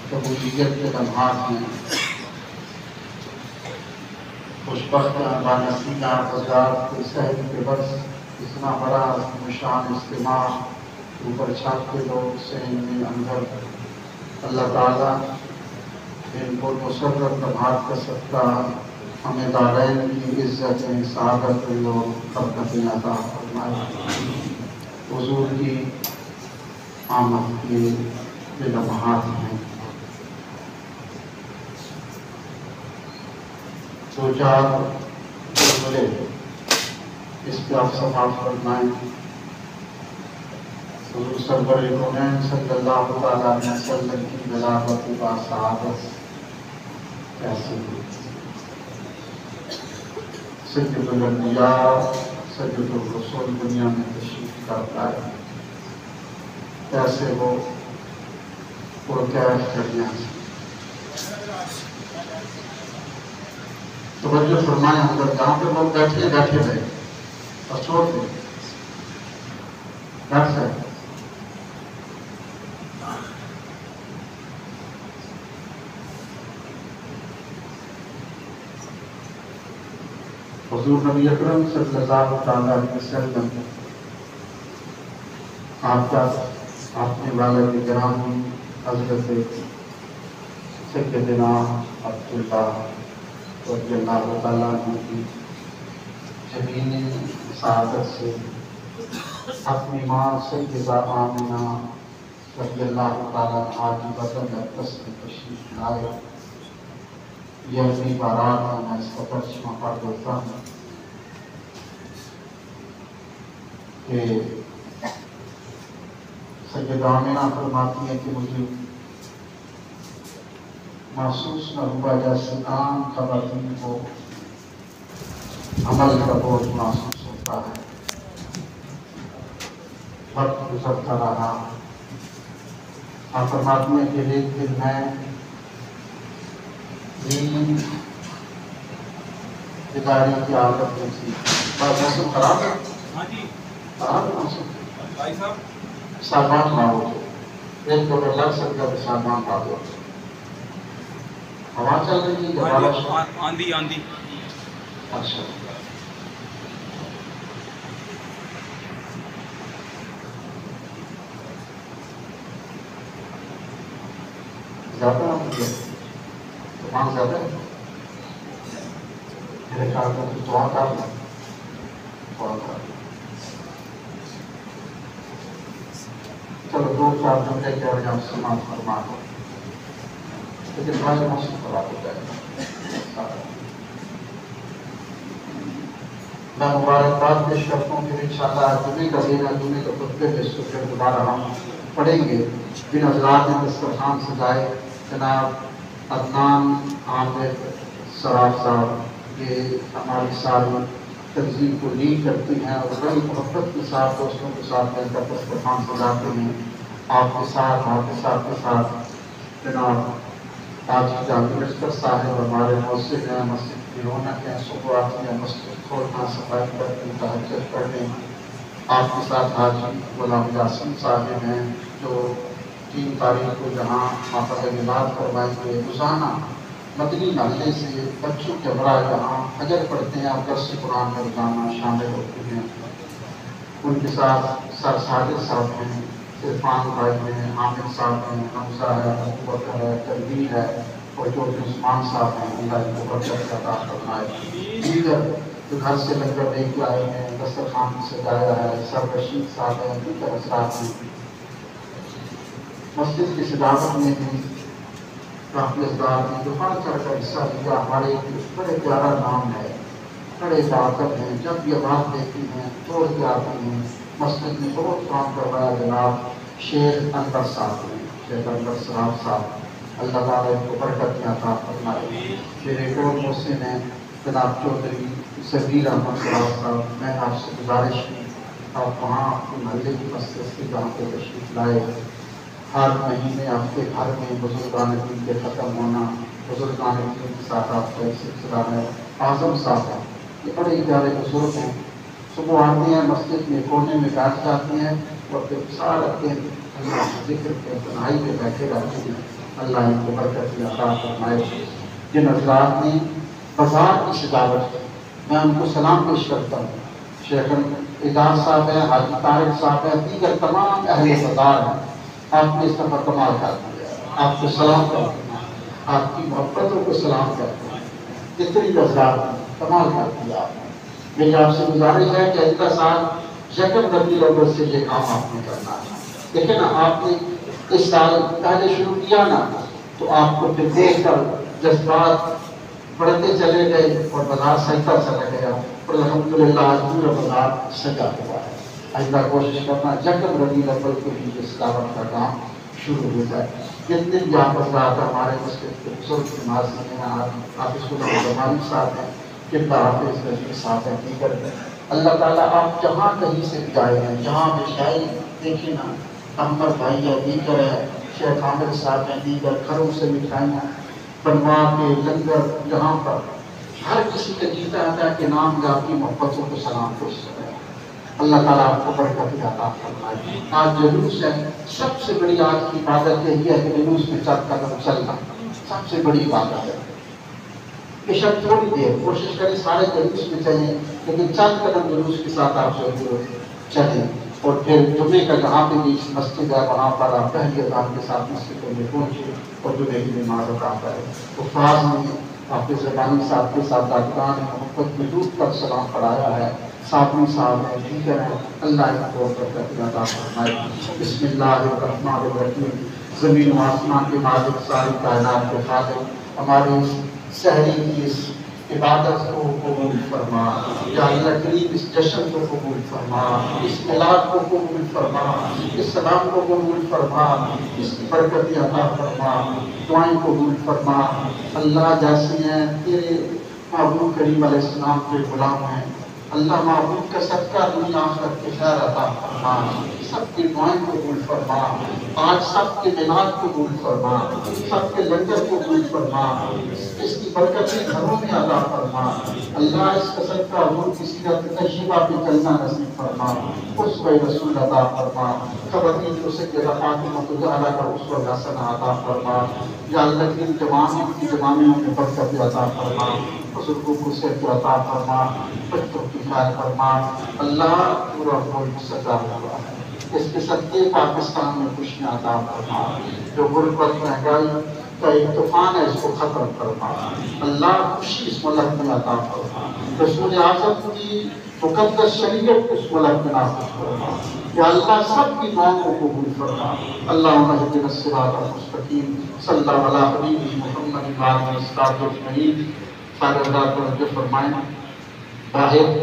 قبولیت کے لمحات ہیں، خوشبخت بانصیب آزاد کے صحت کے بس اتنا بڑا نشان اجتماع اوپر چھت کے لوگ سین میں اندر اللہ تعالیٰ ان کو مسرت لمحات کا صدقہ ہمیں دارین کی عزتیں سعادت اور برکتیں عطا فرمائے۔ حضور کی آمد کے یہ لمحات ہیں۔ دو چار جملے اس پہ آپ سماعت فرمائیں۔ حضور سرور کونین صلی اللہ تعالیٰ علیہ وسلم کی ولادت و سعادت کیسے ہوئی؟ سید الانبیاء سید الرسول دنیا میں تشریف کرتا ہے، کیسے وہ پرکیف کرنے سے توجہ فرمائیں۔ اندر جہاں پہ لوگ بیٹھے رہے اور چھوڑ دیں بیٹھ جائے۔ حضور نبی اکرم صلی اللہ تعالیٰ علیہ وسلم آپ کا اپنے والد گرامی حضرت سیدنا عبداللہ رضی اللہ تعالیٰ عنہ کی جبین سعادت سے اپنی ماں سیدہ آمنہ رضی اللہ تعالیٰ عنہ کی بدن اقدس میں تشریف لائے۔ یہ اپنی بارات میں اس کا ترجمہ پڑھ دیتا ہوں کہ سیدہ آمنہ فرماتی ہے کہ مجھے محسوس نہ ہوا جیسے عام خواتین کو عمل کا بوجھ محسوس ہوتا ہے۔ وقت گزرتا رہا، آپ فرماتی ہیں کہ ایک دن میں بیداری کی حالت میں تھی۔ موسم خراب ہے، خراب ہے موسم، سامان نہ ہو ایک دو لگ سکتا ہے، سامان نہ ہو۔ ہوا چل رہی ہے، آندھی اچھا زیادہ مجھے طوفان زیادہ ہے، میرے خیال میں دعا کر لیں، دعا کر لیں۔ چلو دو چار جملے کے وجہ سے سماعت فرما دو، لیکن بھائی موسم خراب ہو جائے گا۔ میں مبارکباد پیش کرتا ہوں کہ انشاءاللہ جمعے کا دن ہے، جمعے کے خطبے میں اس کو پھر دوبارہ ہم پڑھیں گے۔ جن حضرات نے دسترخوان سجائے، جناب عدنان عامر سراف صاحب، یہ ہماری ساری تنظیم کو لیڈ کرتی ہیں اور بڑی محبت کے ساتھ دوستوں کے ساتھ مل کر دسترخوان سجاتے ہیں۔ آپ کے ساتھ جناب آج جامی لشکر صاحب ہمارے محسن ہیں، مسجد کی رونق ہے، صبح آتی ہے مسجد کھولنا، صفائی کرنے، تہجد پڑھنے۔ آپ کے ساتھ حاجی غلام یاسین صاحب ہیں جو 3 تاریخ کو جہاں ماتا میلاد کروائیں گے۔ روزانہ مدنی محلے سے بچوں کے برائے یہاں فجر پڑھتے ہیں اور درس قرآن میں روزانہ شامل ہوتے ہیں۔ ان کے ساتھ سر ساجد صاحب ہیں، عرفان بھائی ہیں، عامر صاحب ہیں، حمزہ ہے، ابو بکر ہے، تنویر ہے اور جو عثمان صاحب ہیں، اللہ ان کو برکت عطا فرمائے۔ دیگر جو گھر سے لنگر لے کے آئے ہیں، دسترخوان سجایا ہے، سر رشید صاحب ہیں، دیگر حضرات ہیں۔ مسجد کی سجاوٹ میں بھی کافی حضرات ہیں جو بڑھ چڑھ کر حصہ لیا۔ ہمارے ایک بڑے پیارا نام ہے، بڑے باعزت ہیں، جب یہ بات دیکھتی ہیں توڑ کے آتی ہیں۔ مسجد میں بہت کام کروایا جناب شیخ انور صاحب نے، شیخ انور صاحب صاحب، اللہ تعالیٰ ان کو برکت عطا فرمائے۔ میرے ایک اور محسن ہیں جناب چودھری صغیر احمد صاحب، میں آپ سے گزارش کی آپ وہاں اپنے محلے کی مسجد سے جہاں پہ تشریف لائے، ہر مہینے آپ کے گھر میں بزرگان دین کے ختم ہونا، بزرگان دین کے ساتھ آپ کا ایک سلسلہ ہے۔ اعظم صاحب ہیں، یہ بڑے پیارے بزرگ ہیں، صبح آتے ہیں مسجد میں کونے میں بیٹھ جاتے ہیں اور پھر سارا دن اللہ کے ذکر کے تنہائی میں بیٹھے رہتے ہیں، اللہ ان کو برکت عطا فرمائے۔ جن حضرات نے بازار کی سجاوٹ کی، میں ان کو سلام پیش کرتا ہوں۔ شیخ اعجاز صاحب ہیں، حاجی طارق صاحب ہیں، دیگر تمام اہل بازار ہیں، آپ نے اس دفعہ کمال کر دیا، آپ کو سلام کرتے ہیں، آپ کی محبتوں کو سلام کرتے ہیں، جتنی حضرات ہیں کمال کر دیا آپ نے۔ میری آپ سے گزارش ہے کہ اگلا سال یکم ربیع الاول سے یہ کام آپ نے کرنا ہے۔ دیکھیں نا، آپ نے اس سال پہلے شروع کیا نا، تو آپ کو پھر دیکھ کر جذبات بڑھتے چلے گئے اور بازار سجتا چلا گیا، اور الحمدللہ آج پورا بازار سجا ہوا ہے۔ آئندہ کوشش کرنا یکم ربیع الاول کو بھی اس دعوت کا کام شروع ہو جائے۔ جتنے بھی آپ حضرات ہمارے مسجد کے بزرگ نمازی ہیں، حافظ الرحمن صاحب ہیں، قبلہ حافظ نظیر صاحب ہیں، دیگر ہیں، اللہ تعالیٰ آپ جہاں کہیں سے بھی آئے ہیں، جہاں بھی شاعری دیکھیں نا، احمد بھائی ہے، دیگر ہے، شیخ عامر صاحب ہیں، دیگر گھروں سے مٹھائیاں بنوا کے لنگر، یہاں پر ہر کسی کا جیتا ہے کہ نام یا آپ کی محبتوں کو سلام پیش کریں۔ اللہ تعالیٰ آپ کو برکت عطا فرمائے۔ آج جلوس ہے، سب سے بڑی آج کی عبادت یہی ہے کہ جلوس میں چل قدم چلنا سب سے بڑی عبادت ہے۔ کہ شاید تھوڑی دیر کوشش کریں سارے جلوس میں چلیں، لیکن چند قدم جلوس کے ساتھ آپ چلیں، اور پھر جمعے کا جہاں پہ بھی مسجد ہے وہاں پر آپ پہلی اذان کے ساتھ مسجد میں پہنچے اور جمعے کی نماز ادا کریں۔ حفاظ نے حافظ ربانی صاحب کے ساتھ دادگان نے محبت میں ڈوب کر سلام پڑھایا ہے، صابری صاحب ہیں، دیگر ہیں، اللہ ان کو برکت عطا فرمائے۔ بسم اللہ الرحمن الرحیم۔ زمین و آسمان کے مالک، ساری کائنات کے خالق، ہماری اس سحری کی اس عبادت کو قبول فرما، یا اللہ کریم اس جشن کو قبول فرما، اس میلاد کو قبول فرما، اس سلام کو قبول فرما، اس کی برکت عطا فرما، دعائیں قبول فرما۔ اللہ جیسے ہیں تیرے محبوب کریم علیہ السلام کے غلام ہیں، اللہ محبوب کا صدقہ دنیا آخرت کے خیر عطا فرما، سب کی دعائیں قبول فرما، آج سب کے میلاد قبول فرما، سب کے لنگر قبول فرما، اس کی برکتیں گھروں میں عطا فرما۔ اللہ اس کا صدقہ حضور کی سیرت طیبہ پہ چلنا نصیب فرما، اسوہ رسول عطا فرما، خواتین کو سیدہ فاطمہ الزہرا کا اسوہ حسنہ عطا فرما، یا اللہ کی جوانوں کی جوانیوں میں برکت عطا فرما، بزرگوں کو صحت عطا فرما، بچوں کی خیر فرما۔ اللہ پورا ملک سجا ہوا ہے، اس کے صدقے پاکستان میں خوشیاں عطا فرما، جو غربت مہنگائی کا ایک طوفان ہے اس کو ختم فرما، اللہ خوشی اس ملک میں عطا فرما، رسول اعظم کی مقدس شریعت اس ملک میں نافذ فرما، یا اللہ سب کی دعاؤں کو قبول فرما۔ اللہم اہدنا الصراط المستقیم، صلی اللہ علیہ حبیبہ محمد وعلیہ وسلم اجمعین۔ سارے حضرات توجہ فرمائیں۔ باہر